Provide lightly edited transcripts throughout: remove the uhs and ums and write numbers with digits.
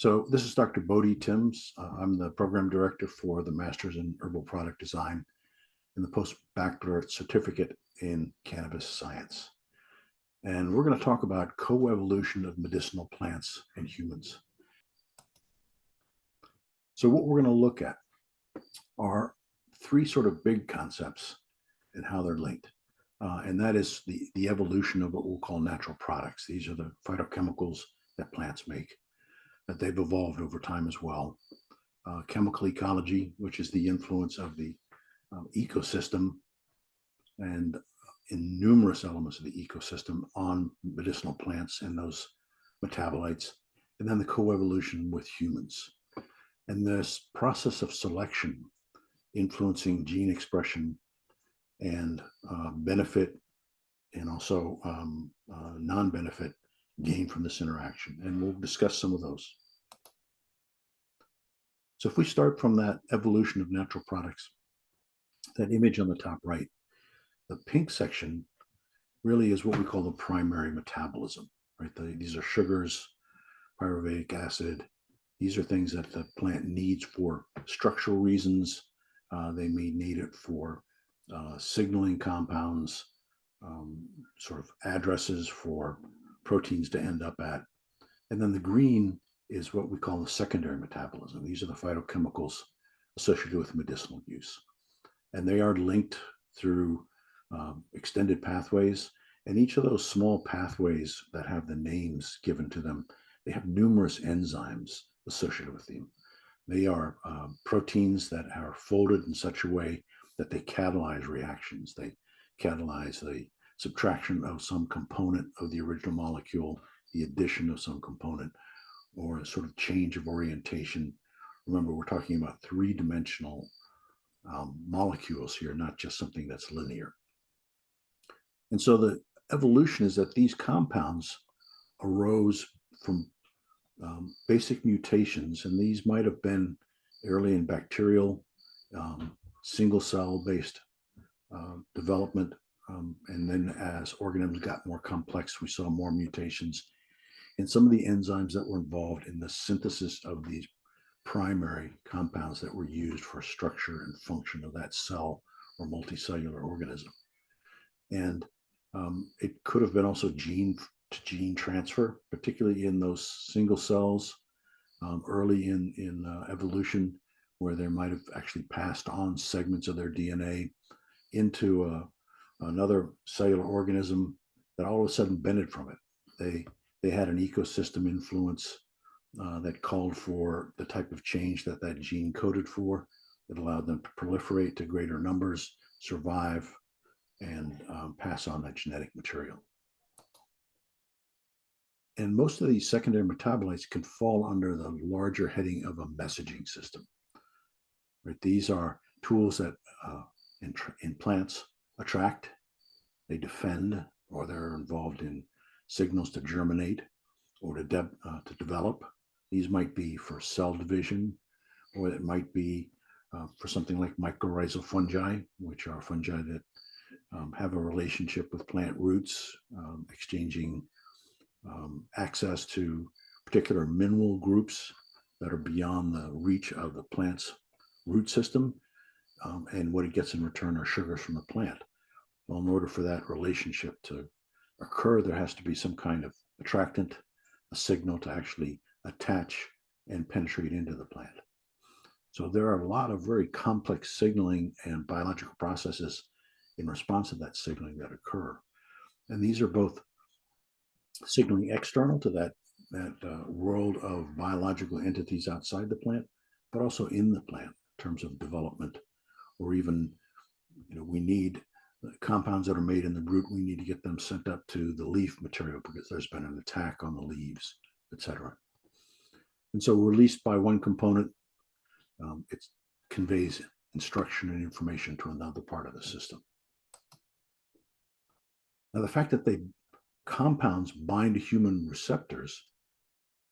So this is Dr. Bhodi Tims. I'm the program director for the Masters in Herbal Product Design and the Postbaccalaureate Certificate in Cannabis Science. And we're going to talk about coevolution of medicinal plants and humans. So what we're going to look at are three sort of big concepts and how they're linked. And that is the evolution of what we'll call natural products. These are the phytochemicals that plants make, that they've evolved over time as well. Chemical ecology, which is the influence of the ecosystem and in numerous elements of the ecosystem on medicinal plants and those metabolites, and then the coevolution with humans. And this process of selection influencing gene expression and benefit and also non-benefit gain from this interaction. And we'll discuss some of those. So if we start from that evolution of natural products, that image on the top right, the pink section really is what we call the primary metabolism, right? These are sugars, pyruvate acid. These are things that the plant needs for structural reasons. They may need it for signaling compounds, sort of addresses for proteins to end up at. And then the green is what we call the secondary metabolism. These are the phytochemicals associated with medicinal use. And they are linked through extended pathways. And each of those small pathways that have the names given to them, they have numerous enzymes associated with them. They are proteins that are folded in such a way that they catalyze reactions. They catalyze the subtraction of some component of the original molecule, the addition of some component, or a sort of change of orientation. Remember, we're talking about three-dimensional molecules here, not just something that's linear. And so the evolution is that these compounds arose from basic mutations, and these might have been early in bacterial, single cell based development. And then as organisms got more complex, we saw more mutations in some of the enzymes that were involved in the synthesis of these primary compounds that were used for structure and function of that cell or multicellular organism. And it could have been also gene to gene transfer, particularly in those single cells early in evolution, where they might have actually passed on segments of their DNA into another cellular organism that all of a sudden benefited from it. They had an ecosystem influence that called for the type of change that gene coded for, that allowed them to proliferate to greater numbers, survive, and pass on that genetic material. And most of these secondary metabolites can fall under the larger heading of a messaging system. Right? These are tools that in plants attract, they defend, or they're involved in signals to germinate or to develop. These might be for cell division, or it might be for something like mycorrhizal fungi, which are fungi that have a relationship with plant roots, exchanging access to particular mineral groups that are beyond the reach of the plant's root system. And what it gets in return are sugars from the plant. Well, in order for that relationship to occur, there has to be some kind of attractant, a signal to actually attach and penetrate into the plant. So there are a lot of very complex signaling and biological processes in response to that signaling that occur. And these are both signaling external to that world of biological entities outside the plant, but also in the plant in terms of development, or even, we need compounds that are made in the root, we need to get them sent up to the leaf material because there's been an attack on the leaves, etc. And so released by one component, it conveys instruction and information to another part of the system. Now, the fact that compounds bind to human receptors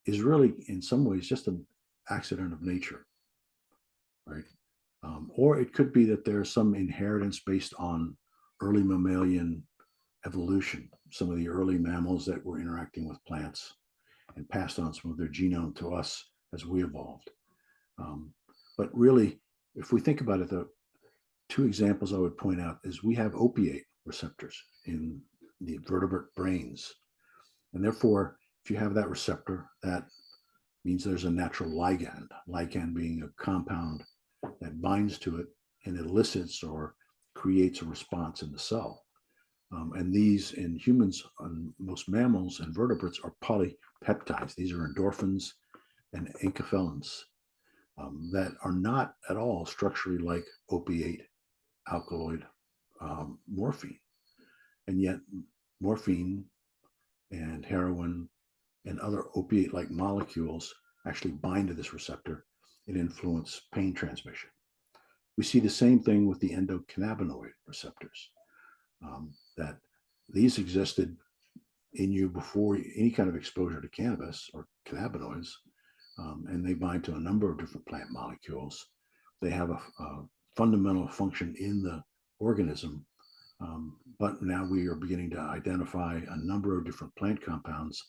is really, in some ways, just an accident of nature, right? Or it could be that there's some inheritance based on early mammalian evolution, some of the early mammals that were interacting with plants and passed on some of their genome to us as we evolved. But really, if we think about it, the two examples I would point out is we have opiate receptors in the vertebrate brains. And therefore, if you have that receptor, that means there's a natural ligand being a compound that binds to it and elicits or creates a response in the cell. And these in humans, most mammals and vertebrates are polypeptides. These are endorphins and enkephalins that are not at all structurally like opiate, alkaloid, morphine. And yet morphine and heroin and other opiate-like molecules actually bind to this receptor and influence pain transmission. We see the same thing with the endocannabinoid receptors, that these existed in you before any kind of exposure to cannabis or cannabinoids, and they bind to a number of different plant molecules. They have a fundamental function in the organism, but now we are beginning to identify a number of different plant compounds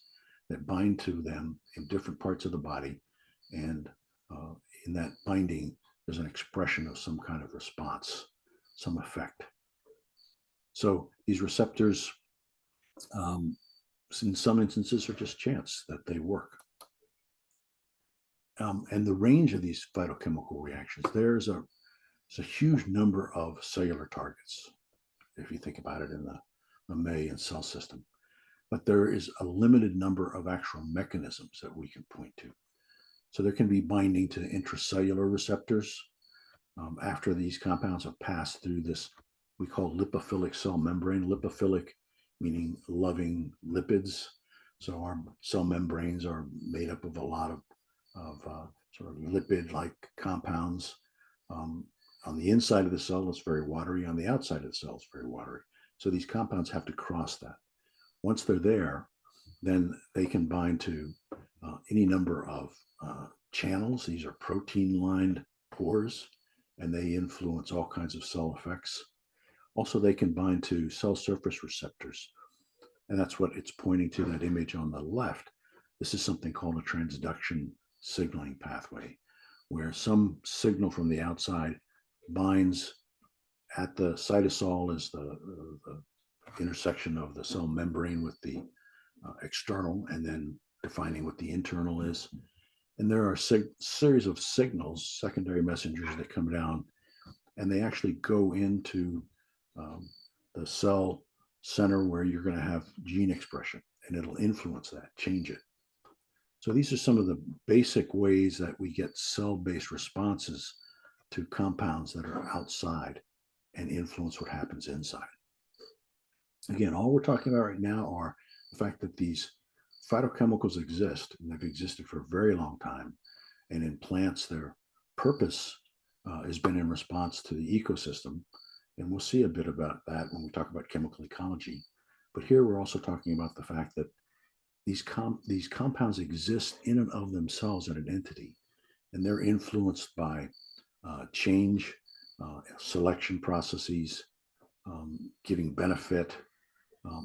that bind to them in different parts of the body, and in that binding, there's an expression of some kind of response, some effect. So these receptors, in some instances, are just chance that they work. And the range of these phytochemical reactions, there's a huge number of cellular targets, if you think about it in the mammalian cell system. But there is a limited number of actual mechanisms that we can point to. So there can be binding to intracellular receptors after these compounds have passed through this we call lipophilic cell membrane. Lipophilic meaning loving lipids. So our cell membranes are made up of a lot of sort of lipid-like compounds. On the inside of the cell, it's very watery. On the outside of the cell, it's very watery. So these compounds have to cross that. Once they're there, then they can bind to any number of channels. These are protein-lined pores, and they influence all kinds of cell effects. Also, they can bind to cell surface receptors, and that's what it's pointing to, that image on the left. This is something called a transduction signaling pathway, where some signal from the outside binds at the cytosol, is the intersection of the cell membrane with the external, and then defining what the internal is. And there are a series of signals, secondary messengers, that come down, and they actually go into the cell center where you're going to have gene expression, and it'll influence that, change it. So these are some of the basic ways that we get cell-based responses to compounds that are outside and influence what happens inside. Again, all we're talking about right now are the fact that these phytochemicals exist, and they've existed for a very long time. And in plants, their purpose has been in response to the ecosystem. And we'll see a bit about that when we talk about chemical ecology. But here we're also talking about the fact that these compounds exist in and of themselves in an entity, and they're influenced by change, selection processes, giving benefit.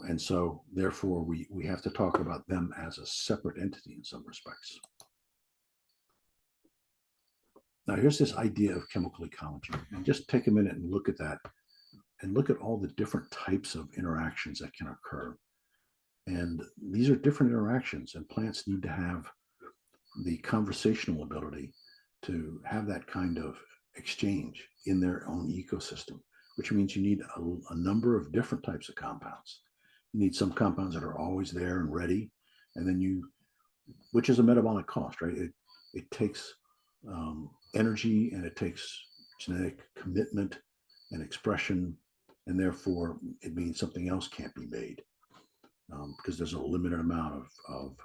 And so therefore we have to talk about them as a separate entity in some respects. Now here's this idea of chemical ecology, and just take a minute and look at that, and look at all the different types of interactions that can occur. And these are different interactions, and plants need to have the conversational ability to have that kind of exchange in their own ecosystem, which means you need a number of different types of compounds. You need some compounds that are always there and ready, and then which is a metabolic cost, right? It takes energy, and it takes genetic commitment and expression, and therefore it means something else can't be made because there's a limited amount of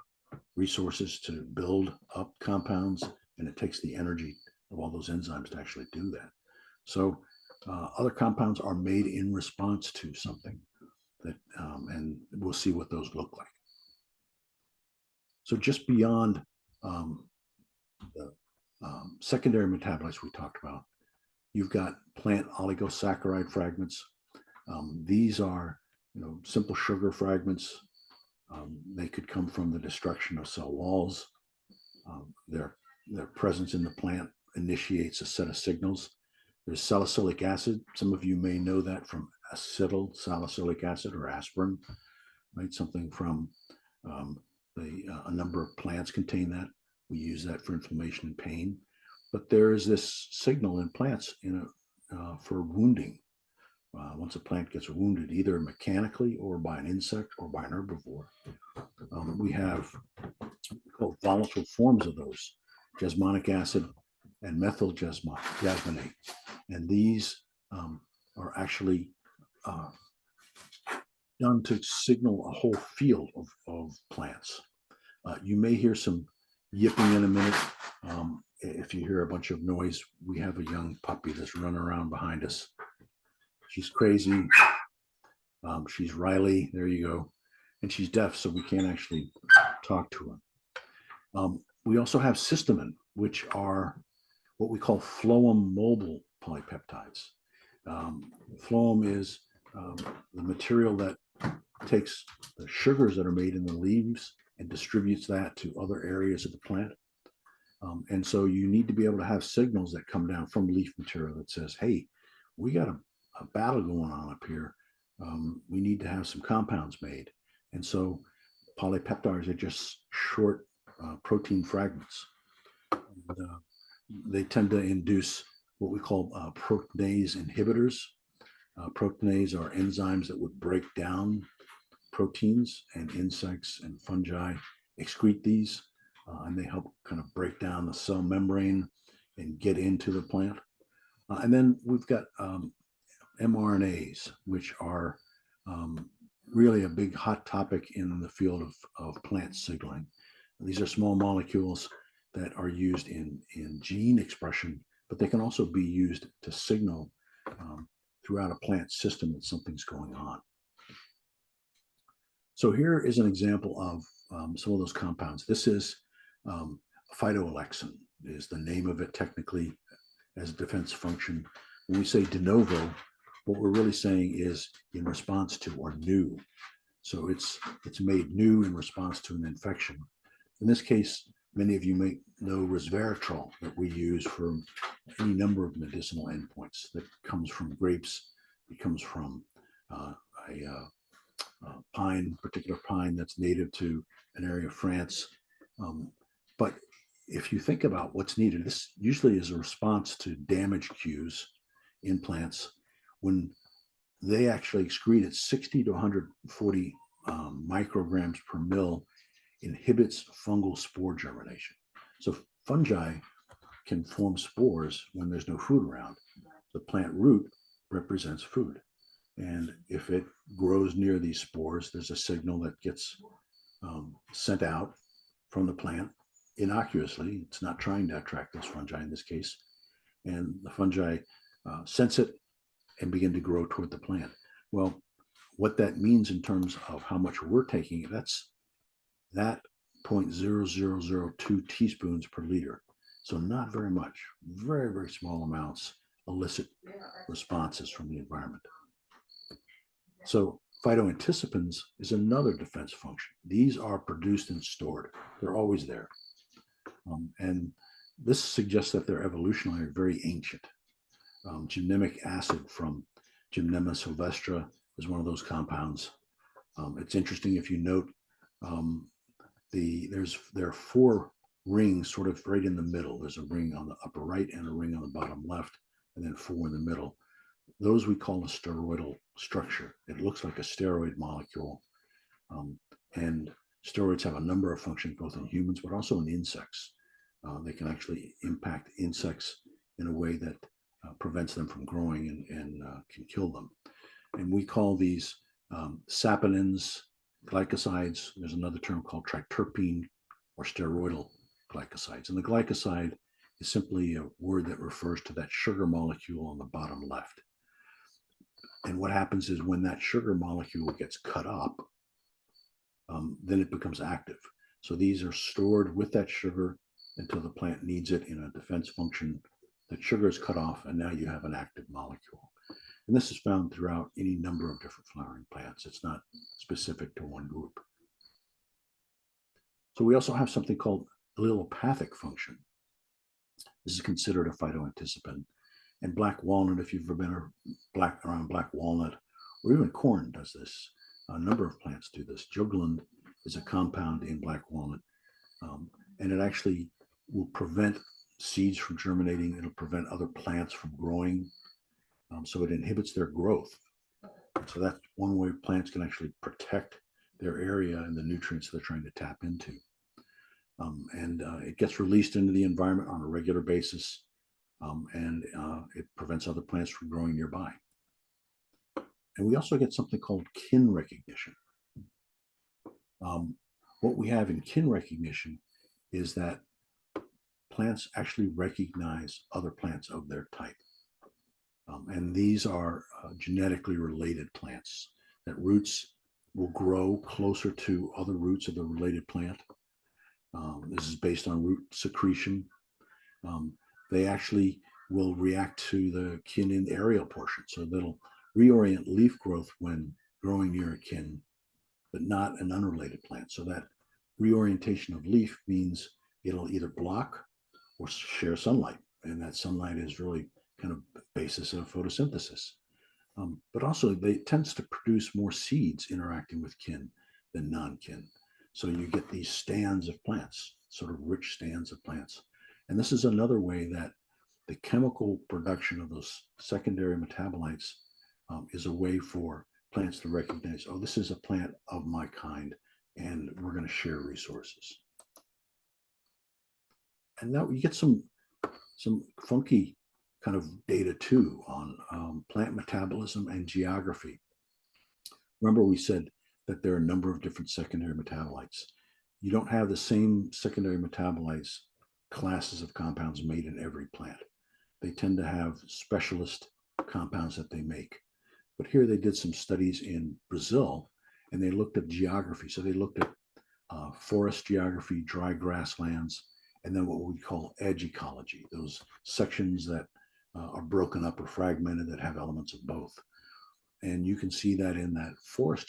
resources to build up compounds, and it takes the energy of all those enzymes to actually do that. So other compounds are made in response to something that, and we'll see what those look like. So just beyond the secondary metabolites we talked about, you've got plant oligosaccharide fragments. These are simple sugar fragments. They could come from the destruction of cell walls. They're their presence in the plant initiates a set of signals. There's salicylic acid. Some of you may know that from acetyl salicylic acid or aspirin, right? Something from a number of plants contain that. We use that for inflammation and pain. But there is this signal in plants for wounding. Once a plant gets wounded, either mechanically or by an insect or by an herbivore, we have called volatile forms of those, jasmonic acid and methyl jasmonate. And these are actually done to signal a whole field of plants. You may hear some yipping in a minute. If you hear a bunch of noise, we have a young puppy that's running around behind us. She's crazy. She's Riley. There you go. And she's deaf, so we can't actually talk to her. We also have cysteamine, which are what we call phloem mobile polypeptides. Phloem is the material that takes the sugars that are made in the leaves and distributes that to other areas of the plant. And so you need to be able to have signals that come down from leaf material that says, hey, we got a battle going on up here. We need to have some compounds made. And so polypeptides are just short protein fragments. And, they tend to induce what we call proteinase inhibitors. Proteinase are enzymes that would break down proteins, and insects and fungi excrete these, and they help kind of break down the cell membrane and get into the plant. And then we've got mRNAs, which are really a big hot topic in the field of plant signaling. These are small molecules that are used in gene expression, but they can also be used to signal throughout a plant system that something's going on. So here is an example of some of those compounds. This is phytoalexin, is the name of it technically as a defense function. When we say de novo, what we're really saying is in response to or new. So it's made new in response to an infection. In this case, many of you may know resveratrol that we use for any number of medicinal endpoints. That comes from grapes. It comes from a pine, particular pine that's native to an area of France. But if you think about what's needed, this usually is a response to damage cues in plants when they actually excrete at 60 to 140 micrograms per mil, inhibits fungal spore germination. So fungi can form spores when there's no food around. The plant root represents food. And if it grows near these spores, there's a signal that gets sent out from the plant innocuously. It's not trying to attract those fungi in this case. And the fungi sense it and begin to grow toward the plant. Well, what that means in terms of how much we're taking, that's that 0.0002 teaspoons per liter. So not very much, very, very small amounts elicit responses from the environment. So phytoanticipins is another defense function. These are produced and stored. They're always there. And this suggests that they're evolutionarily very ancient. Gymnemic acid from Gymnema sylvestre is one of those compounds. It's interesting if you note there are 4 rings sort of right in the middle. There's a ring on the upper right and a ring on the bottom left, and then 4 in the middle. Those we call a steroidal structure. It looks like a steroid molecule. And steroids have a number of functions, both in humans, but also in insects. They can actually impact insects in a way that prevents them from growing and can kill them. And we call these saponins, glycosides. There's another term called triterpene or steroidal glycosides. And the glycoside is simply a word that refers to that sugar molecule on the bottom left. And what happens is when that sugar molecule gets cut up, then it becomes active. So these are stored with that sugar until the plant needs it in a defense function. That sugar is cut off, and now you have an active molecule. And this is found throughout any number of different flowering plants. It's not specific to one group. So we also have something called allelopathic function. This is considered a phytoanticipin. And black walnut, if you've ever been around black walnut, or even corn does this. A number of plants do this. Juglend is a compound in black walnut, and it actually will prevent seeds from germinating. It'll prevent other plants from growing. So it inhibits their growth. So that's one way plants can actually protect their area and the nutrients they're trying to tap into. And it gets released into the environment on a regular basis, and it prevents other plants from growing nearby. And we also get something called kin recognition. What we have in kin recognition is that plants actually recognize other plants of their type. And these are genetically related plants, that roots will grow closer to other roots of the related plant. This is based on root secretion. They actually will react to the kin in aerial portion. So that'll reorient leaf growth when growing near a kin, but not an unrelated plant. So that reorientation of leaf means it'll either block or share sunlight. And that sunlight is really kind of basis of photosynthesis. But also it tends to produce more seeds interacting with kin than non-kin. So you get these stands of plants, sort of rich stands of plants. And this is another way that the chemical production of those secondary metabolites is a way for plants to recognize, oh, this is a plant of my kind, and we're going to share resources. And now you get some funky kind of data too on plant metabolism and geography. Remember, we said that there are a number of different secondary metabolites. You don't have the same secondary metabolites classes of compounds made in every plant. They tend to have specialist compounds that they make. But here they did some studies in Brazil, and they looked at geography. So they looked at forest geography, dry grasslands, and then what we call edge ecology, those sections that are broken up or fragmented that have elements of both. And you can see that in that forest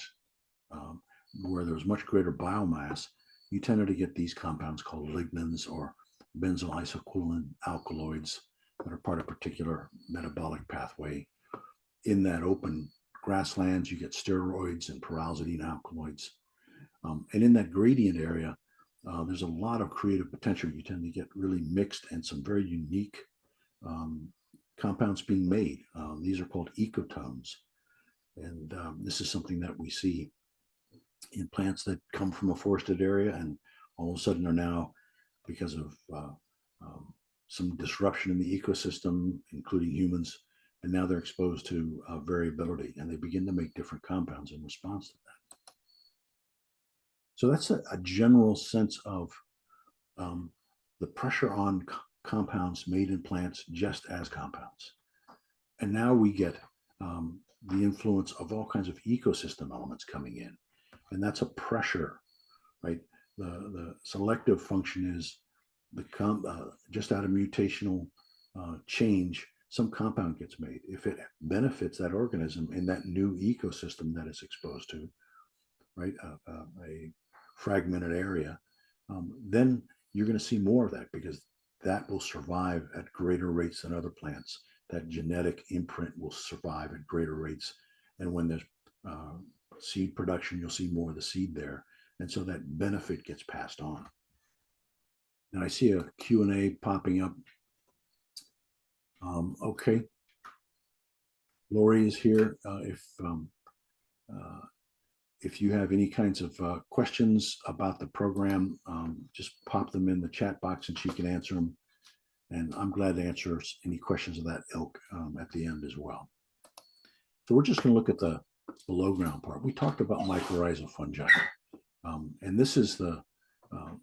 where there's much greater biomass, you tended to get these compounds called lignans or benzyl isoquinoline alkaloids that are part of a particular metabolic pathway. In that open grasslands, you get steroids and pyrrolidine alkaloids. And in that gradient area, there's a lot of creative potential. You tend to get really mixed and some very unique compounds being made. These are called ecotones. And this is something that we see in plants that come from a forested area and all of a sudden are now, because of some disruption in the ecosystem, including humans, and now they're exposed to variability, and they begin to make different compounds in response to that. So that's a general sense of the pressure on compounds made in plants just as compounds. And now we get the influence of all kinds of ecosystem elements coming in. And that's a pressure, right? The selective function is just out of mutational change, some compound gets made. If it benefits that organism in that new ecosystem that it's exposed to, right, a fragmented area, then you're going to see more of that because that will survive at greater rates than other plants. That genetic imprint will survive at greater rates. And when there's seed production, you'll see more of the seed there. And so that benefit gets passed on. And I see a Q&A popping up. Okay. Lori is here. If you have any kinds of questions about the program, just pop them in the chat box and she can answer them. And I'm glad to answer any questions of that ilk at the end as well. So we're just going to look at the below ground part. We talked about mycorrhizal fungi. And this is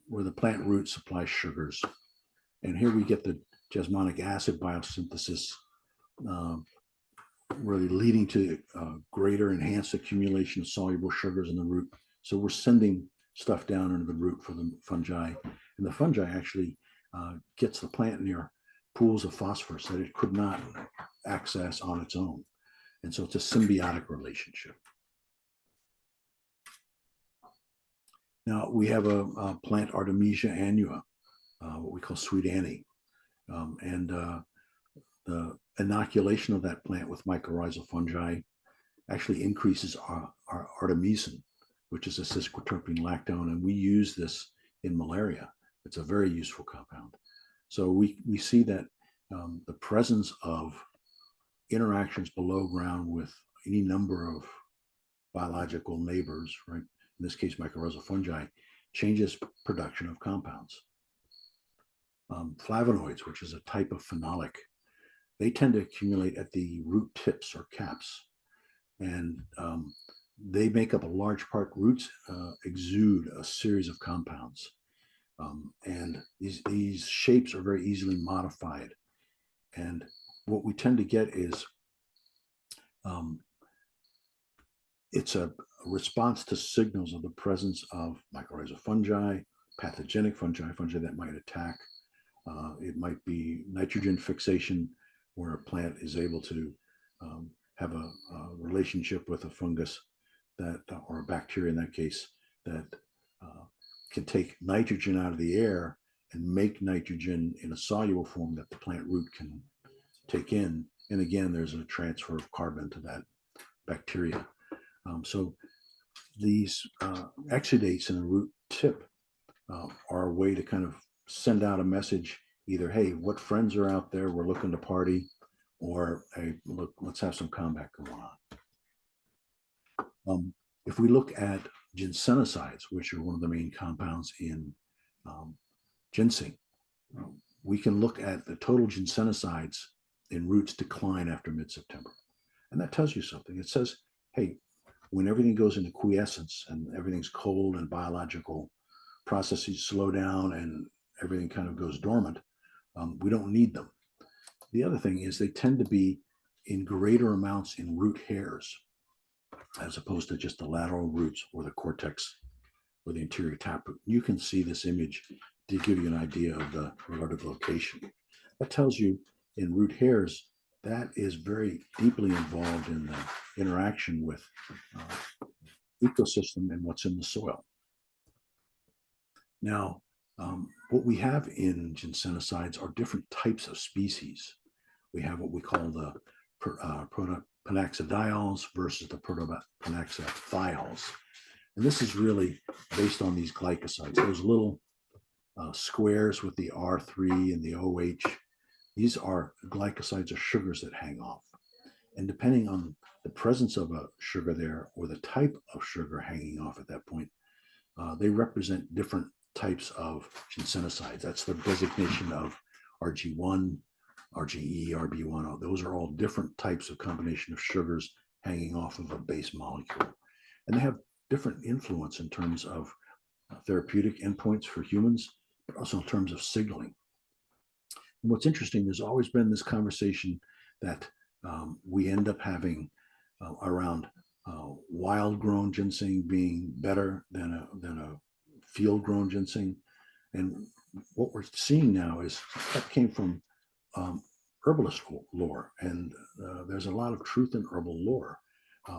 where the plant root supplies sugars. And here we get the jasmonic acid biosynthesis really leading to greater enhanced accumulation of soluble sugars in the root. So we're sending stuff down into the root for the fungi. And the fungi actually gets the plant near pools of phosphorus that it could not access on its own. And so it's a symbiotic relationship. Now we have a plant Artemisia annua, what we call sweet Annie. And the inoculation of that plant with mycorrhizal fungi actually increases our artemisinin, which is a cis-quaterpene lactone, and we use this in malaria. It's a very useful compound. So we see that the presence of interactions below ground with any number of biological neighbors, right? In this case, mycorrhizal fungi, changes production of compounds. Flavonoids, which is a type of phenolic, they tend to accumulate at the root tips or caps, and they make up a large part. Roots exude a series of compounds, and these shapes are very easily modified. And what we tend to get is it's a response to signals of the presence of mycorrhizal fungi, pathogenic fungi that might attack. It might be nitrogen fixation, where a plant is able to have a relationship with a fungus that, or a bacteria in that case, that can take nitrogen out of the air and make nitrogen in a soluble form that the plant root can take in. And again, there's a transfer of carbon to that bacteria. So these exudates in the root tip are a way to kind of send out a message, either, hey, what friends are out there, we're looking to party, or hey, look, let's have some combat going on. If we look at ginsenosides, which are one of the main compounds in ginseng, we can look at the total ginsenosides in roots decline after mid-September. And that tells you something. It says, hey, when everything goes into quiescence and everything's cold and biological processes slow down and everything kind of goes dormant, we don't need them. The other thing is they tend to be in greater amounts in root hairs, as opposed to just the lateral roots or the cortex or the anterior taproot. You can see this image to give you an idea of the relative location. That tells you in root hairs, that is very deeply involved in the interaction with ecosystem and what's in the soil. Now, what we have in ginsenosides are different types of species. We have what we call the protopanaxidiols versus the protopanaxithiols. And this is really based on these glycosides, those little squares with the R3 and the OH. These are glycosides or sugars that hang off. And depending on the presence of a sugar there or the type of sugar hanging off at that point, they represent different types of ginsenosides. That's the designation of RG1, RGE, RB1. Those are all different types of combination of sugars hanging off of a base molecule. And they have different influence in terms of therapeutic endpoints for humans, but also in terms of signaling. And what's interesting, there's always been this conversation that we end up having around wild-grown ginseng being better than a field-grown ginseng. And what we're seeing now is that came from herbalist lore, and there's a lot of truth in herbal lore.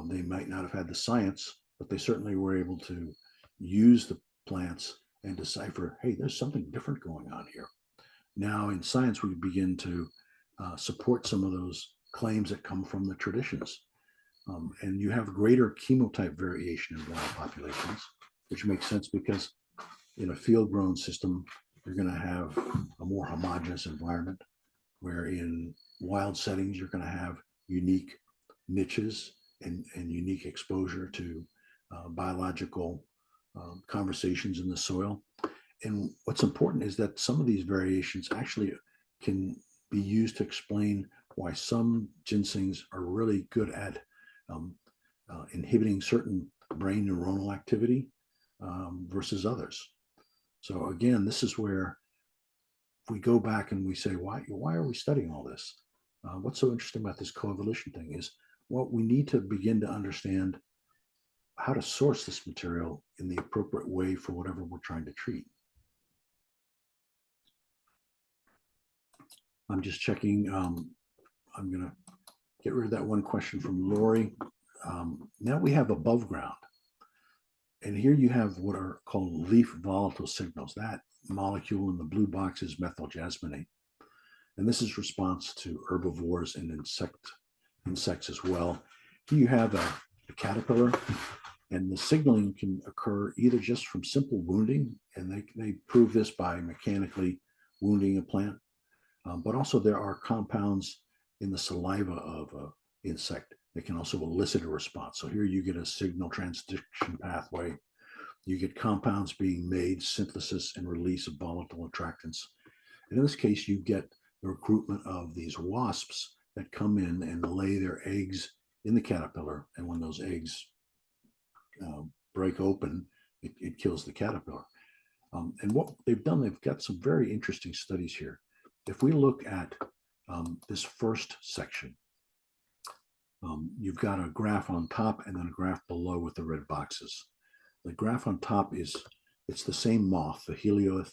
They might not have had the science, but they certainly were able to use the plants and decipher, hey, there's something different going on here. Now in science, we begin to support some of those claims that come from the traditions. And you have greater chemotype variation in wild populations, which makes sense because in a field-grown system, you're going to have a more homogeneous environment, where in wild settings, you're going to have unique niches and unique exposure to biological conversations in the soil. And what's important is that some of these variations actually can be used to explain why some ginsengs are really good at inhibiting certain brain neuronal activity versus others. So again, this is where if we go back and we say, why are we studying all this? What's so interesting about this coevolution thing is, well, we need to begin to understand how to source this material in the appropriate way for whatever we're trying to treat. I'm just checking. I'm going to get rid of that one question from Lori. Now we have above ground. And here you have what are called leaf volatile signals. That molecule in the blue box is methyl jasmonate. And this is response to herbivores and insects as well. Here you have a caterpillar, and the signaling can occur either just from simple wounding, and they prove this by mechanically wounding a plant, but also there are compounds in the saliva of an insect that can also elicit a response. So here you get a signal transduction pathway. You get compounds being made, synthesis and release of volatile attractants. And in this case, you get the recruitment of these wasps that come in and lay their eggs in the caterpillar. And when those eggs break open, it kills the caterpillar. And what they've done, they've got some very interesting studies here. If we look at this first section, you've got a graph on top and then a graph below with the red boxes. The graph on top it's the same moth, the Helianthus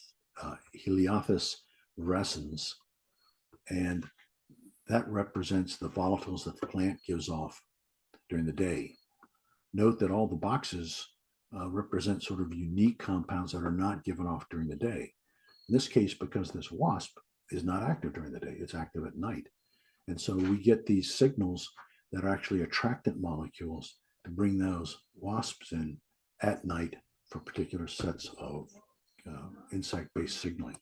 virescens, and that represents the volatiles that the plant gives off during the day. Note that all the boxes represent sort of unique compounds that are not given off during the day. In this case, because this wasp is not active during the day, it's active at night. And so we get these signals that are actually attractant molecules to bring those wasps in at night for particular sets of insect-based signaling.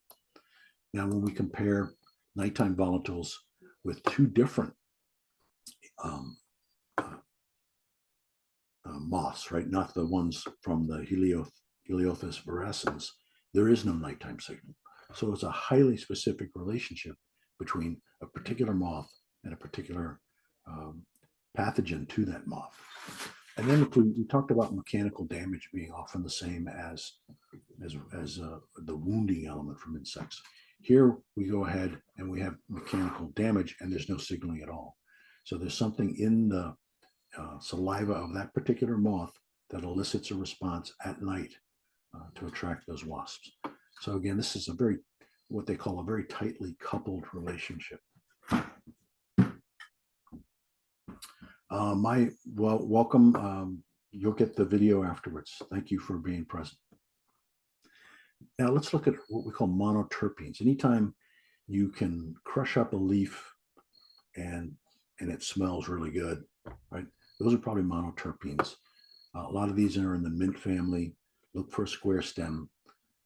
Now, when we compare nighttime volatiles with two different moths, right? Not the ones from the Helianthus virescens, there is no nighttime signal. So it's a highly specific relationship between a particular moth and a particular pathogen to that moth. And then if we talked about mechanical damage being often the same as the wounding element from insects. Here we go ahead and we have mechanical damage and there's no signaling at all. So there's something in the saliva of that particular moth that elicits a response at night to attract those wasps. So again, this is what they call a very tightly coupled relationship. Welcome. You'll get the video afterwards. Thank you for being present. Now let's look at what we call monoterpenes. Anytime you can crush up a leaf and it smells really good, right? Those are probably monoterpenes. A lot of these are in the mint family. Look for a square stem.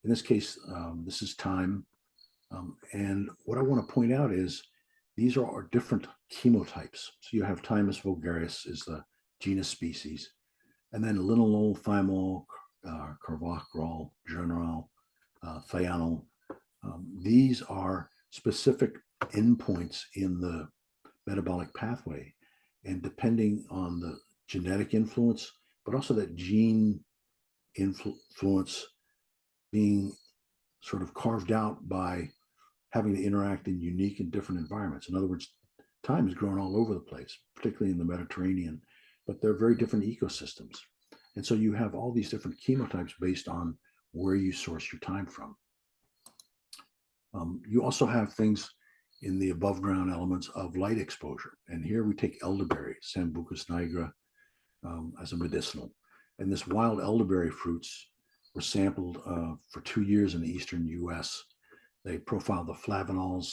In this case, this is thyme. And what I want to point out is these are our different chemotypes. So you have Thymus vulgaris is the genus species, and then linalool, thymol, carvacrol, general, thionol. These are specific endpoints in the metabolic pathway, and depending on the genetic influence, but also that gene influence being sort of carved out by having to interact in unique and different environments. In other words, thyme is grown all over the place, particularly in the Mediterranean, but they're very different ecosystems. And so you have all these different chemotypes based on where you source your thyme from. You also have things in the above ground elements of light exposure. And here we take elderberry, Sambucus nigra, as a medicinal. And this wild elderberry fruits were sampled for 2 years in the eastern US. They profiled the flavanols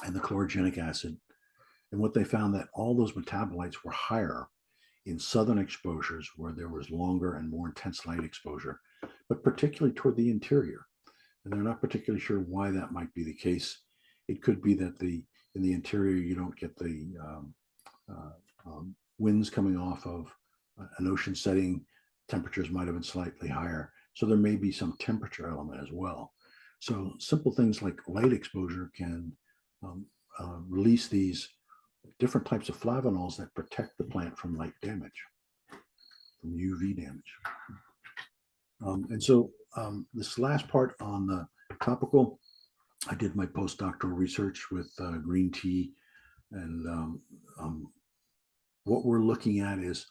and the chlorogenic acid. And what they found that all those metabolites were higher in southern exposures where there was longer and more intense light exposure, but particularly toward the interior. And they're not particularly sure why that might be the case. It could be that in the interior, you don't get the winds coming off of an ocean setting. Temperatures might have been slightly higher. So there may be some temperature element as well. So simple things like light exposure can release these different types of flavanols that protect the plant from light damage, from UV damage. And so this last part on the topical, I did my postdoctoral research with green tea, and what we're looking at is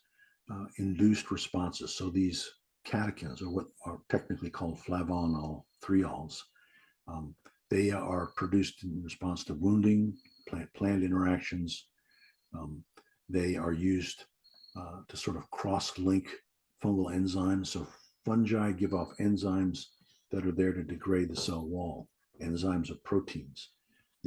induced responses. So these catechins, or what are technically called flavonol 3-ols, they are produced in response to wounding, plant interactions. They are used to sort of cross-link fungal enzymes. So fungi give off enzymes that are there to degrade the cell wall. Enzymes are proteins.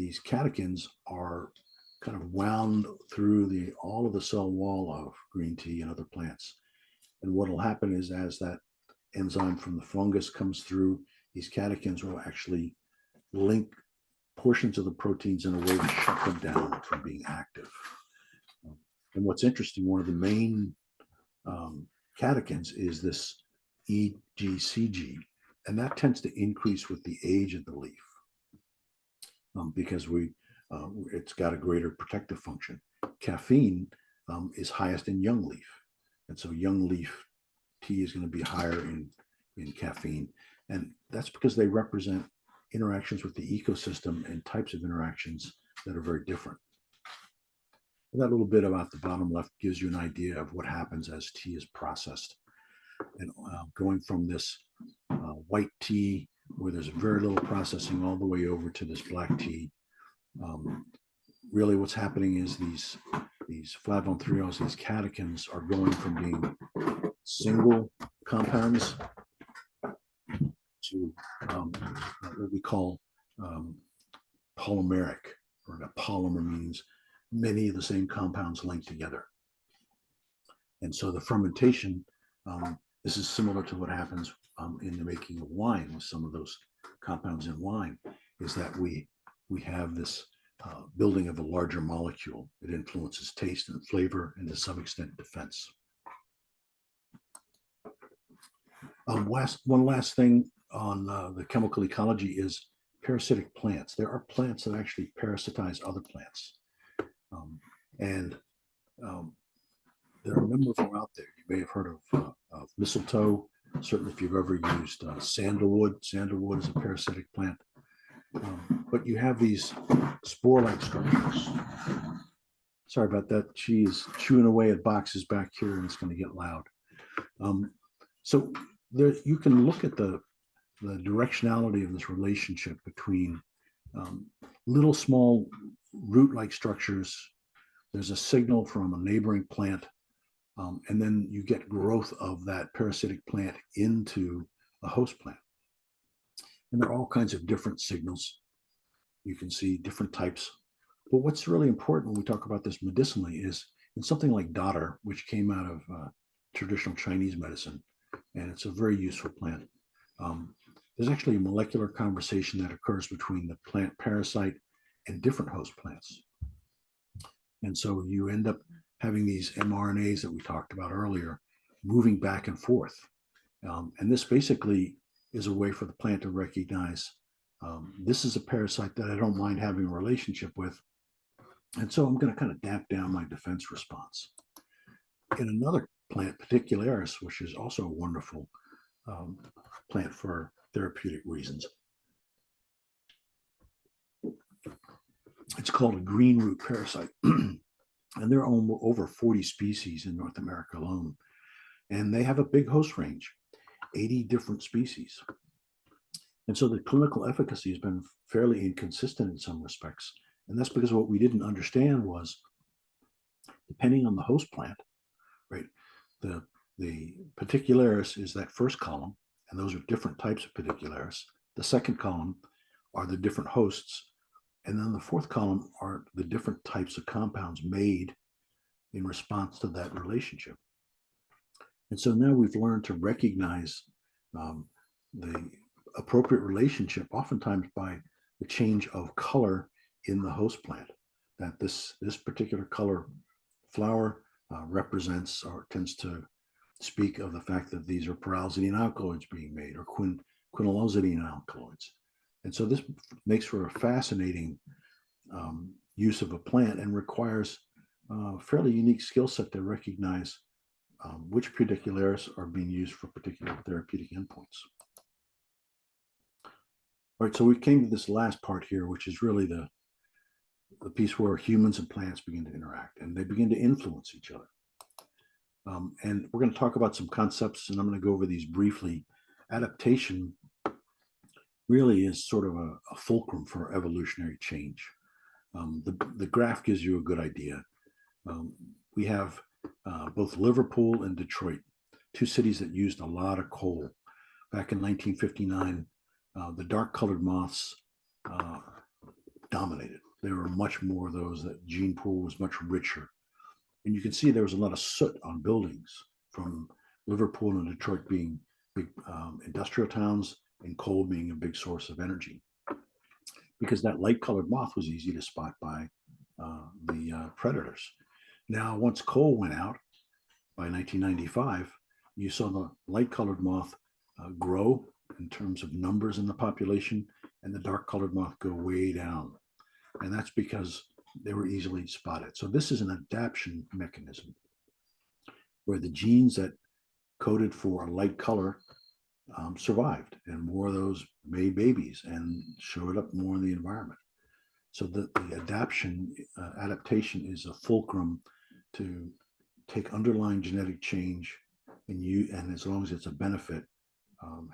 these catechins are kind of wound through all of the cell wall of green tea and other plants. And what will happen is, as that enzyme from the fungus comes through, these catechins will actually link portions of the proteins in a way to shut them down from being active. And what's interesting, one of the main catechins is this EGCG, and that tends to increase with the age of the leaf because it's got a greater protective function. Caffeine is highest in young leaf, and so young leaf tea is going to be higher in caffeine, and that's because they represent interactions with the ecosystem and types of interactions that are very different. And that little bit about the bottom left gives you an idea of what happens as tea is processed. And going from this white tea, where there's very little processing, all the way over to this black tea, really what's happening is these flavonothiols, these catechins, are going from being single compounds to what we call polymeric, or a polymer means many of the same compounds linked together. And so the fermentation, this is similar to what happens in the making of wine with some of those compounds in wine, is that we have this building of a larger molecule. It influences taste and flavor, and to some extent defense. One last thing on the chemical ecology is parasitic plants. There are plants that actually parasitize other plants. There are a number of them out there. You may have heard of mistletoe. Certainly, if you've ever used sandalwood. Sandalwood is a parasitic plant. But you have these spore-like structures. Sorry about that. She's chewing away at boxes back here, and it's going to get loud. So there, you can look at the directionality of this relationship between little small root-like structures. There's a signal from a neighboring plant, and then you get growth of that parasitic plant into a host plant. And there are all kinds of different signals. You can see different types. But what's really important when we talk about this medicinally is in something like dodder, which came out of traditional Chinese medicine, and it's a very useful plant. There's actually a molecular conversation that occurs between the plant parasite and different host plants. And so you end up having these mRNAs that we talked about earlier moving back and forth. And this basically is a way for the plant to recognize this is a parasite that I don't mind having a relationship with. And so I'm going to kind of damp down my defense response. In another plant, Particularis, which is also a wonderful plant for therapeutic reasons, it's called a green root parasite. And there are over 40 species in North America alone. And they have a big host range, 80 different species. And so the clinical efficacy has been fairly inconsistent in some respects. And that's because what we didn't understand was, depending on the host plant, right, the Particularis is that first column, and those are different types of Particularis. The second column are the different hosts. And then the fourth column are the different types of compounds made in response to that relationship. And so now we've learned to recognize the appropriate relationship, oftentimes by the change of color in the host plant, that this particular color flower represents or tends to speak of the fact that these are pyrrolidine alkaloids being made, or quinolazidine alkaloids. And so this makes for a fascinating use of a plant and requires a fairly unique skill set to recognize which Particularis are being used for particular therapeutic endpoints. All right, so we came to this last part here, which is really the piece where humans and plants begin to interact, and they begin to influence each other. And we're going to talk about some concepts, and I'm going to go over these briefly. Adaptation really is sort of a fulcrum for evolutionary change. The graph gives you a good idea. We have both Liverpool and Detroit, two cities that used a lot of coal. Back in 1959, the dark-colored moths dominated. there were much more of those. That gene pool was much richer. And you can see there was a lot of soot on buildings from Liverpool and Detroit being big industrial towns, and coal being a big source of energy, because that light colored moth was easy to spot by the predators. Now, once coal went out by 1995, you saw the light colored moth grow in terms of numbers in the population, and the dark colored moth go way down. And that's because they were easily spotted. So this is an adaptation mechanism where the genes that coded for a light color survived, and more of those made babies and showed up more in the environment. So the adaptation is a fulcrum to take underlying genetic change, and as long as it's a benefit,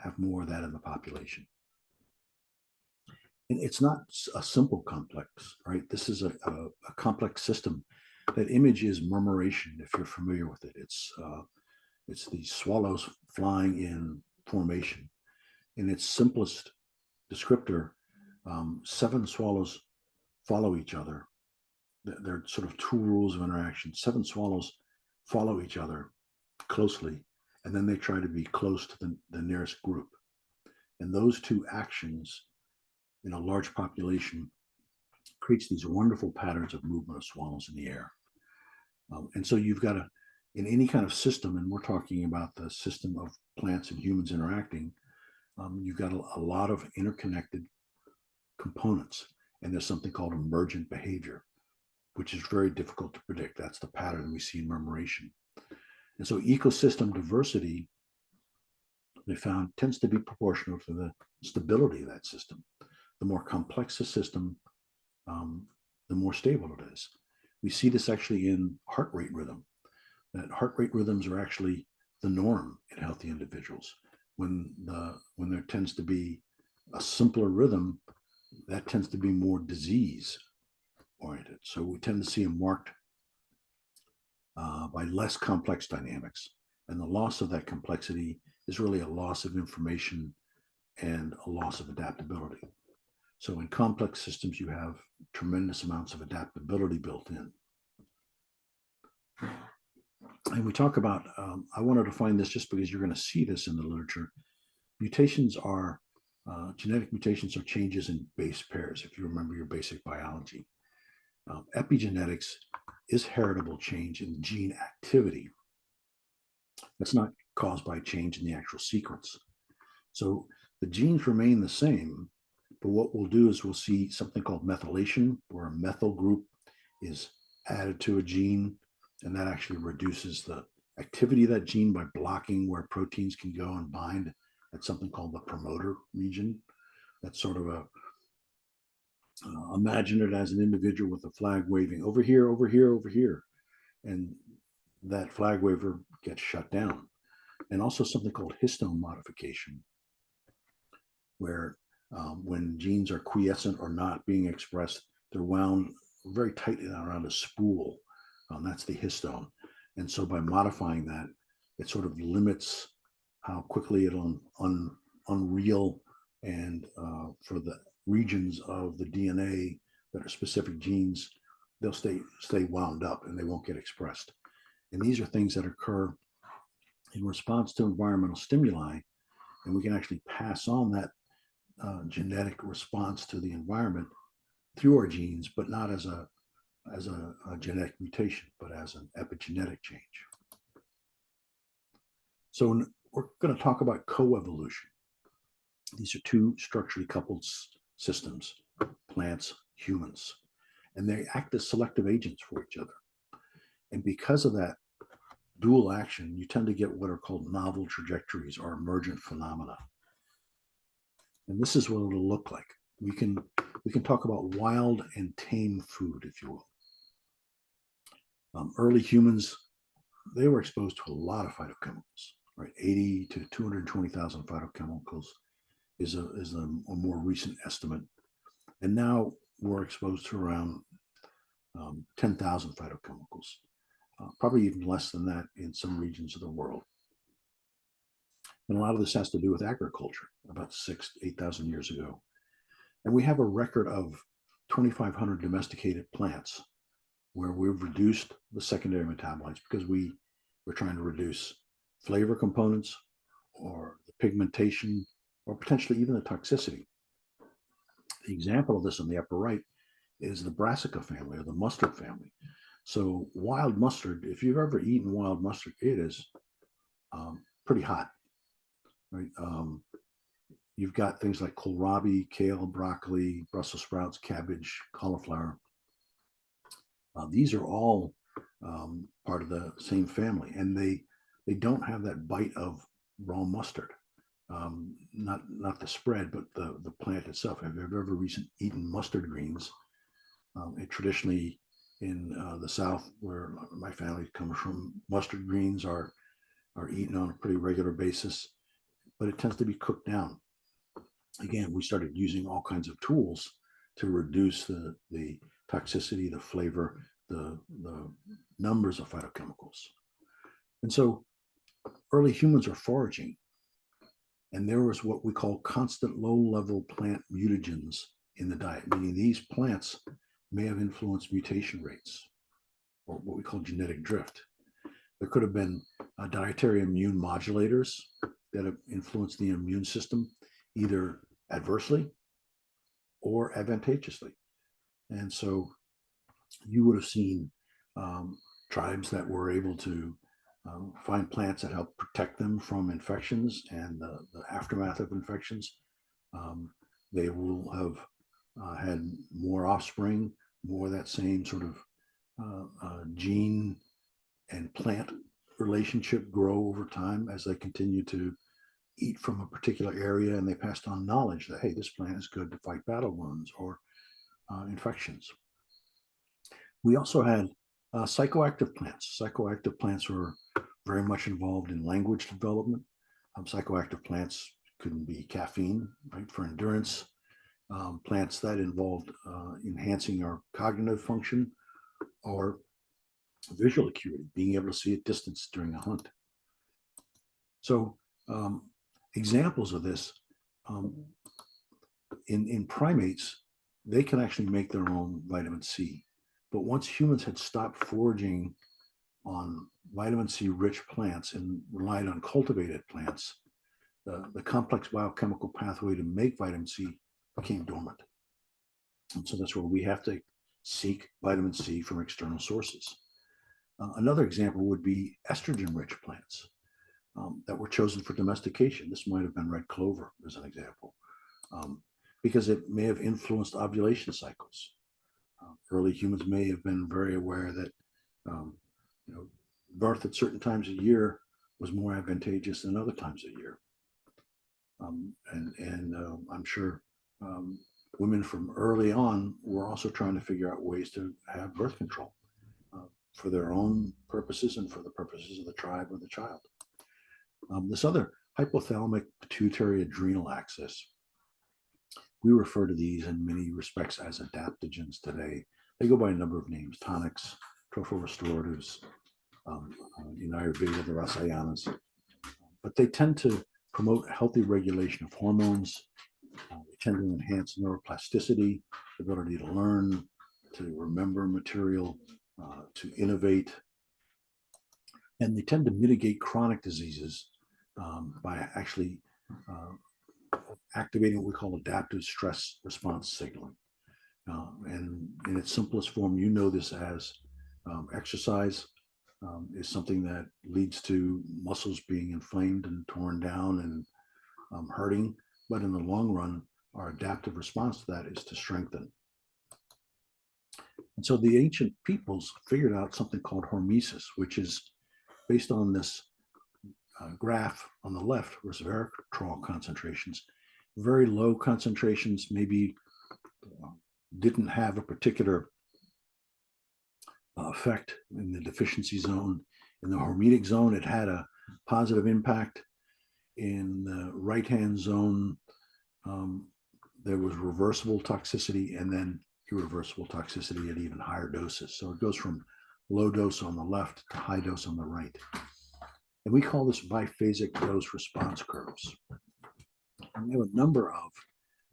have more of that in the population. And it's not a simple complex, right? This is a complex system. That image is murmuration, if you're familiar with it. It's the swallows flying in formation. In its simplest descriptor, 7 swallows follow each other. There are sort of 2 rules of interaction. 7 swallows follow each other closely, and then they try to be close to the nearest group. And those 2 actions in a large population creates these wonderful patterns of movement of swallows in the air. And so you've got in any kind of system, and we're talking about the system of plants and humans interacting, you've got a lot of interconnected components. And there's something called emergent behavior, which is very difficult to predict. That's the pattern we see in murmuration. And so ecosystem diversity, they found, tends to be proportional to the stability of that system. The more complex the system, the more stable it is. We see this actually in heart rate rhythm, that heart rate rhythms are actually the norm in healthy individuals. When there tends to be a simpler rhythm, that tends to be more disease oriented. So we tend to see them marked by less complex dynamics. And the loss of that complexity is really a loss of information and a loss of adaptability. So in complex systems, you have tremendous amounts of adaptability built in. And we talk about, I wanted to find this just because you're going to see this in the literature. Mutations are, genetic mutations are changes in base pairs, if you remember your basic biology. Epigenetics is heritable change in gene activity. That's not caused by change in the actual sequence. So the genes remain the same, but what we'll do is we'll see something called methylation, where a methyl group is added to a gene, and that actually reduces the activity of that gene by blocking where proteins can go and bind at something called the promoter region. That's sort of imagine it as an individual with a flag waving over here, over here, over here. And that flag waver gets shut down. And also something called histone modification, where when genes are quiescent or not being expressed, they're wound very tightly around a spool. That's the histone. And so by modifying that, it sort of limits how quickly it'll unreel, and for the regions of the DNA that are specific genes, they'll stay wound up and they won't get expressed. And these are things that occur in response to environmental stimuli, and we can actually pass on that genetic response to the environment through our genes, but not as a genetic mutation, but as an epigenetic change. So we're going to talk about coevolution. These are 2 structurally coupled systems, plants, humans, and they act as selective agents for each other. And because of that dual action, you tend to get what are called novel trajectories or emergent phenomena. And this is what it'll look like. We can talk about wild and tame food, if you will. Early humans, they were exposed to a lot of phytochemicals, right? 80 to 220,000 phytochemicals is a more recent estimate. And now we're exposed to around 10,000 phytochemicals, probably even less than that in some regions of the world. And a lot of this has to do with agriculture about 6,000 to 8,000 years ago. And we have a record of 2,500 domesticated plants where we've reduced the secondary metabolites because we're trying to reduce flavor components or the pigmentation or potentially even the toxicity. The example of this on the upper right is the brassica family or the mustard family. So wild mustard, if you've ever eaten wild mustard, it is pretty hot, right? You've got things like kohlrabi, kale, broccoli, Brussels sprouts, cabbage, cauliflower. These are all part of the same family, and they don't have that bite of raw mustard. Not the spread, but the plant itself. Have you ever eaten mustard greens? It traditionally in the South, where my family comes from, mustard greens are eaten on a pretty regular basis, but it tends to be cooked down. Again, we started using all kinds of tools to reduce the toxicity, the flavor, the numbers of phytochemicals. And so early humans are foraging, and there was what we call constant low-level plant mutagens in the diet, meaning these plants may have influenced mutation rates, or what we call genetic drift. There could have been dietary immune modulators that have influenced the immune system, either adversely or advantageously. And so you would have seen tribes that were able to find plants that help protect them from infections and the aftermath of infections. They will have had more offspring, more of that same sort of gene and plant relationship grow over time as they continue to eat from a particular area, and they passed on knowledge that, hey, this plant is good to fight battle wounds or infections. We also had psychoactive plants. Psychoactive plants were very much involved in language development. Psychoactive plants could be caffeine, right, for endurance. Plants that involved enhancing our cognitive function or visual acuity, being able to see at distance during a hunt. So examples of this, in primates, they can actually make their own vitamin C. But once humans had stopped foraging on vitamin C rich plants and relied on cultivated plants, the complex biochemical pathway to make vitamin C became dormant. And so that's where we have to seek vitamin C from external sources. Another example would be estrogen-rich plants that were chosen for domestication. This might have been red clover as an example, because it may have influenced ovulation cycles. Early humans may have been very aware that birth at certain times of year was more advantageous than other times of year. I'm sure women from early on were also trying to figure out ways to have birth control for their own purposes and for the purposes of the tribe or the child. This other hypothalamic pituitary adrenal axis, we refer to these in many respects as adaptogens today. They go by a number of names: tonics, tropho-restoratives, in Ayurveda, the rasayanas. But they tend to promote healthy regulation of hormones. They tend to enhance neuroplasticity, the ability to learn, to remember material, to innovate. And they tend to mitigate chronic diseases by actually activating what we call adaptive stress response signaling. And in its simplest form, you know this as exercise is something that leads to muscles being inflamed and torn down and hurting. But in the long run, our adaptive response to that is to strengthen. And so the ancient peoples figured out something called hormesis, which is based on this graph on the left, resveratrol concentrations. Very low concentrations maybe didn't have a particular effect in the deficiency zone. In the hormetic zone, it had a positive impact. In the right-hand zone, there was reversible toxicity and then irreversible toxicity at even higher doses. So it goes from low dose on the left to high dose on the right. And we call this biphasic dose response curves. And we have a number of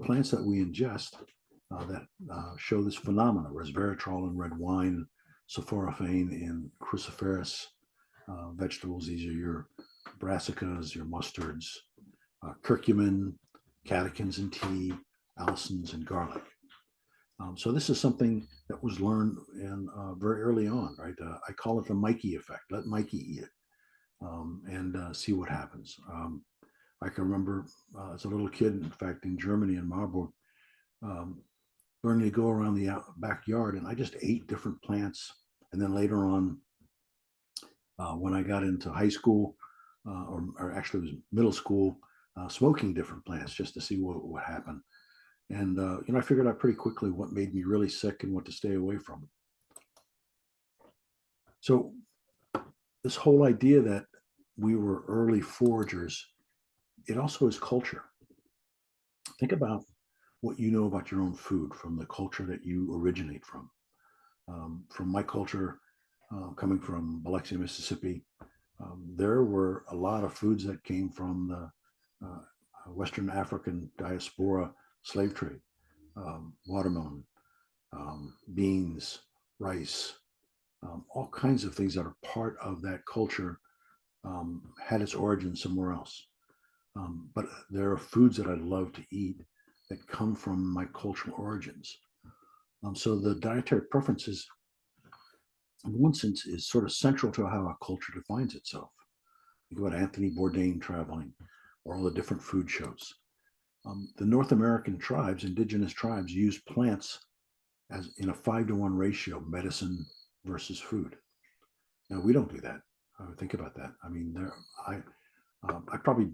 plants that we ingest that show this phenomena: resveratrol in red wine, sulforaphane in cruciferous vegetables. These are your brassicas, your mustards, curcumin, catechins in tea, allicins in garlic. So this is something that was learned in very early on, right? I call it the Mikey effect. Let Mikey eat it and see what happens. I can remember as a little kid, in fact, in Germany, in Marburg, learning to go around the backyard, and I just ate different plants. And then later on, when I got into high school, or actually it was middle school, smoking different plants just to see what happened. And I figured out pretty quickly what made me really sick and what to stay away from. So this whole idea that we were early foragers, it also is culture. Think about what you know about your own food from the culture that you originate from. From my culture, coming from Biloxi, Mississippi, there were a lot of foods that came from the Western African diaspora slave trade. Watermelon, beans, rice, all kinds of things that are part of that culture had its origin somewhere else. But there are foods that I love to eat that come from my cultural origins. So the dietary preferences, in one sense, is sort of central to how our culture defines itself. Think about Anthony Bourdain traveling, or all the different food shows. The North American tribes, indigenous tribes, use plants as in a 5-to-1 ratio, medicine versus food. Now we don't do that. Think about that. I mean, I probably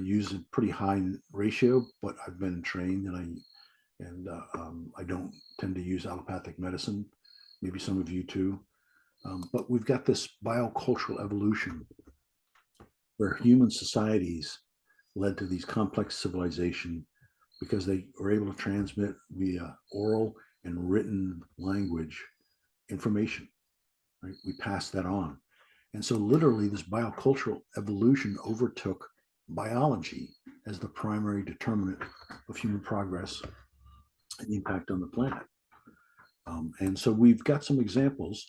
use a pretty high ratio, but I've been trained, and I don't tend to use allopathic medicine. Maybe some of you too. But we've got this biocultural evolution where human societies led to these complex civilization because they were able to transmit via oral and written language information. Right? We passed that on. And so literally this biocultural evolution overtook biology as the primary determinant of human progress and impact on the planet. And so we've got some examples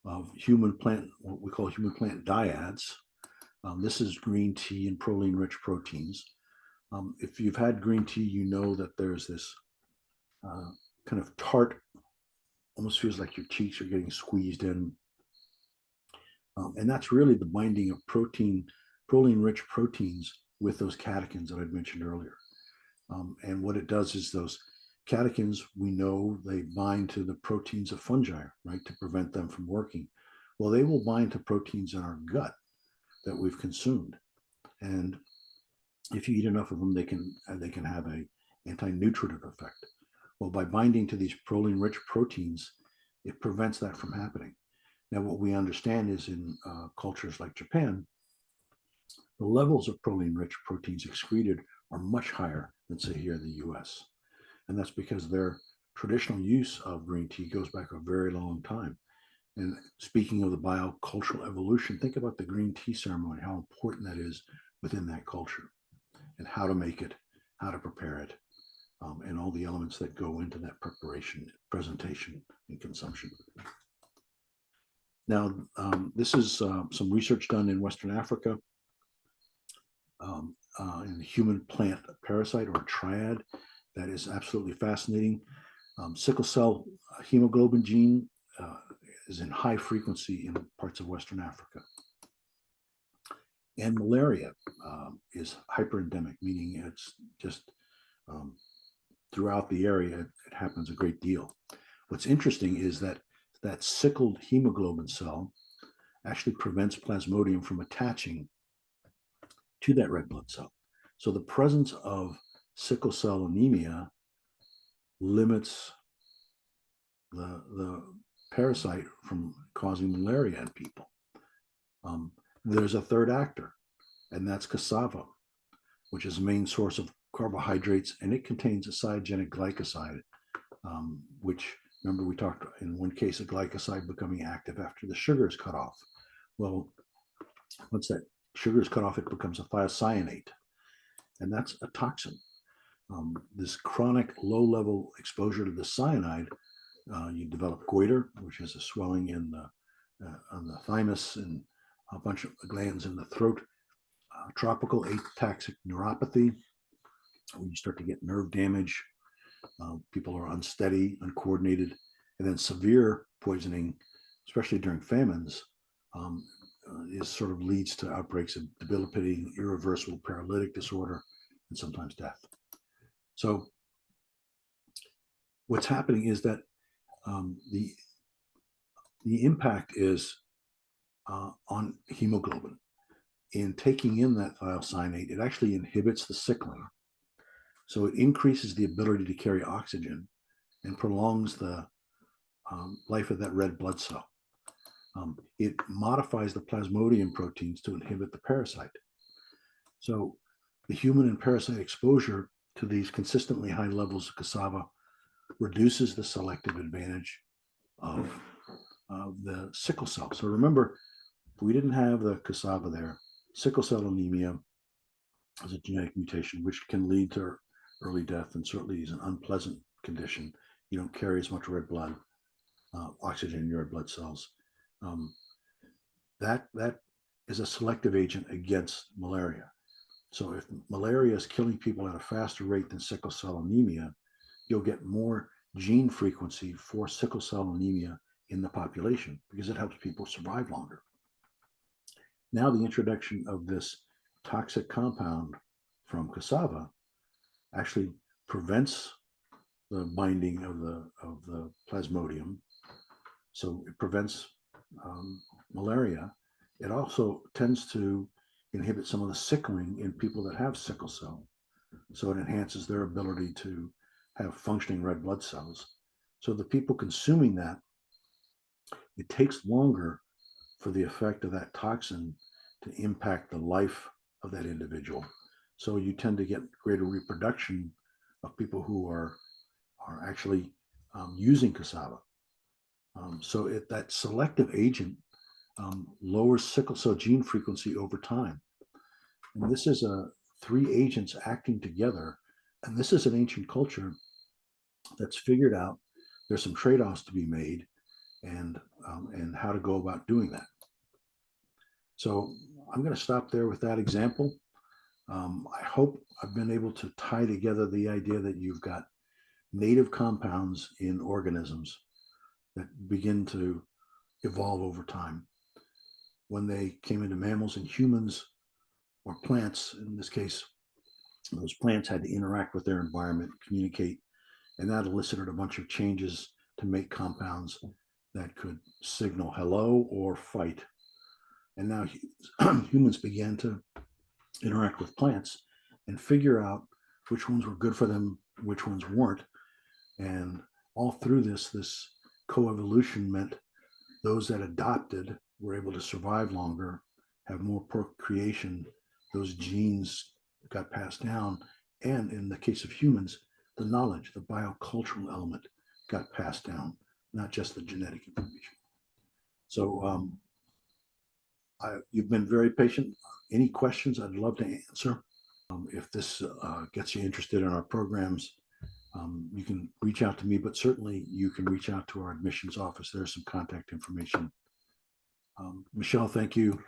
of human plant, what we call human plant dyads. This is green tea and proline-rich proteins. If you've had green tea, you know that there's this kind of tart, almost feels like your cheeks are getting squeezed in. And that's really the binding of proline-rich proteins with those catechins that I mentioned earlier. And what it does is those catechins, we know they bind to the proteins of fungi, right, to prevent them from working. Well, they will bind to proteins in our gut that we've consumed. And if you eat enough of them, they can have a anti-nutritive effect. Well, by binding to these proline-rich proteins, it prevents that from happening. Now, what we understand is in cultures like Japan, the levels of proline-rich proteins excreted are much higher than, say, here in the US. And that's because their traditional use of green tea goes back a very long time. And speaking of the biocultural evolution, think about the green tea ceremony, how important that is within that culture, and how to make it, how to prepare it, and all the elements that go into that preparation, presentation, and consumption. Now, this is some research done in Western Africa in the human plant parasite, or triad, that is absolutely fascinating. Sickle cell hemoglobin gene is in high frequency in parts of Western Africa. And malaria is hyperendemic, meaning it's just throughout the area, it happens a great deal. What's interesting is that that sickled hemoglobin cell actually prevents Plasmodium from attaching to that red blood cell. So the presence of sickle cell anemia limits the parasite from causing malaria in people. There's a third actor, and that's cassava, which is the main source of carbohydrates, and it contains a cyanogenic glycoside, which, remember, we talked in one case of glycoside becoming active after the sugar is cut off. Well, once that sugar is cut off, it becomes a thiocyanate, and that's a toxin. This chronic low-level exposure to the cyanide, you develop goiter, which is a swelling in on the thymus and a bunch of glands in the throat. Tropical ataxic neuropathy, when you start to get nerve damage, people are unsteady, uncoordinated, and then severe poisoning, especially during famines, is sort of leads to outbreaks of debilitating, irreversible paralytic disorder, and sometimes death. So what's happening is that the impact is on hemoglobin. In taking in that thiocyanate, it actually inhibits the sickling. So it increases the ability to carry oxygen and prolongs the life of that red blood cell. It modifies the plasmodium proteins to inhibit the parasite. So the human and parasite exposure to these consistently high levels of cassava reduces the selective advantage of the sickle cell. So remember, if we didn't have the cassava there, sickle cell anemia is a genetic mutation which can lead to early death and certainly is an unpleasant condition. You don't carry as much red blood, oxygen in your red blood cells. That is a selective agent against malaria. So if malaria is killing people at a faster rate than sickle cell anemia, you'll get more gene frequency for sickle cell anemia in the population because it helps people survive longer. Now the introduction of this toxic compound from cassava actually prevents the binding of the plasmodium, so it prevents malaria. It also tends to inhibit some of the sickling in people that have sickle cell, so it enhances their ability to have functioning red blood cells. So the people consuming that, it takes longer for the effect of that toxin to impact the life of that individual. So you tend to get greater reproduction of people who are actually using cassava. So that selective agent lowers sickle cell gene frequency over time. And this is three agents acting together. And this is an ancient culture that's figured out there's some trade-offs to be made and how to go about doing that. So I'm going to stop there with that example. I hope I've been able to tie together the idea that you've got native compounds in organisms that begin to evolve over time. When they came into mammals and humans, or plants, in this case, those plants had to interact with their environment, communicate, and that elicited a bunch of changes to make compounds that could signal hello or fight. And now humans began to interact with plants and figure out which ones were good for them, which ones weren't. And all through this coevolution meant those that adopted were able to survive longer, have more procreation, those genes got passed down, and in the case of humans, the knowledge, the biocultural element got passed down, not just the genetic information. So you've been very patient. Any questions I'd love to answer. If this gets you interested in our programs, you can reach out to me, but certainly you can reach out to our admissions office. There's some contact information. Michelle, thank you.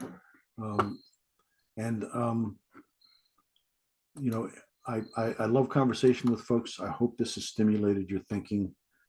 You know, I love conversation with folks. I hope this has stimulated your thinking.